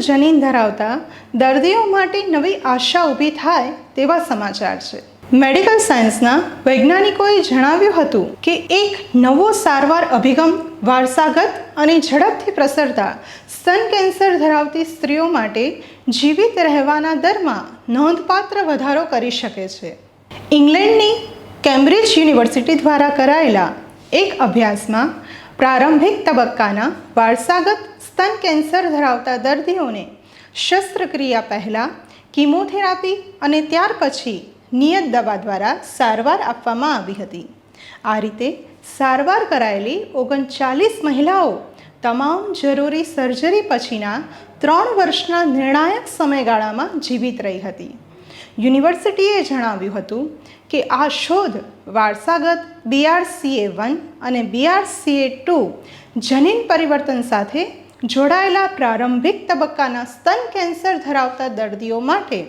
જનીન ધરાવતા દર્દીઓ માટે નવી આશા ઊભી થાય તેવા સમાચાર છે. મેડિકલ સાયન્સના વૈજ્ઞાનિકોએ જણાવ્યું હતું કે એક નવો સારવાર અભિગમ વારસાગત અને ઝડપથી પ્રસરતા સ્તન કેન્સર ધરાવતી સ્ત્રીઓ માટે જીવિત રહેવાના દરમાં નોંધપાત્ર વધારો કરી શકે છે. ઇંગ્લેન્ડની કેમ્બ્રિજ યુનિવર્સિટી દ્વારા કરાયેલા એક અભ્યાસમાં પ્રારંભિક તબક્કાના વારસાગત સ્તન કેન્સર ધરાવતા દર્દીઓને શસ્ત્રક્રિયા પહેલાં કીમોથેરાપી અને ત્યાર પછી નિયત દવા દ્વારા સારવાર આપવામાં આવી હતી. આ રીતે સારવાર કરાયેલી 39 મહિલાઓ તમામ જરૂરી સર્જરી પછીના 3 વર્ષના નિર્ણાયક સમયગાળામાં જીવિત રહી હતી. યુનિવર્સિટીએ જણાવ્યું હતું કે આ શોધ વારસાગત BRCA1 અને BRCA2 જનીન પરિવર્તન સાથે જોડાયેલા પ્રારંભિક તબક્કાના સ્તન કેન્સર ધરાવતા દર્દીઓ માટે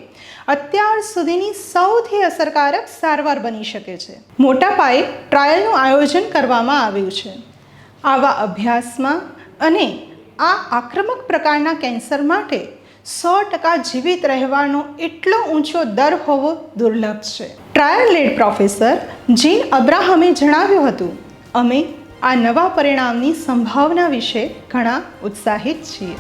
અત્યાર સુધીની સૌથી અસરકારક સારવાર બની શકે છે. મોટા પાયે ટ્રાયલનું આયોજન કરવામાં આવ્યું છે. આવા અભ્યાસમાં અને આ આક્રમક પ્રકારના કેન્સર માટે 100% જીવિત રહેવાનો એટલો ઊંચો દર હોવો દુર્લભ છે. ટ્રાયલ લીડ પ્રોફેસર જીન અબ્રાહમે જણાવ્યું હતું, અમે આ નવા પરિણામની સંભાવના વિશે ઘણા ઉત્સાહિત છીએ.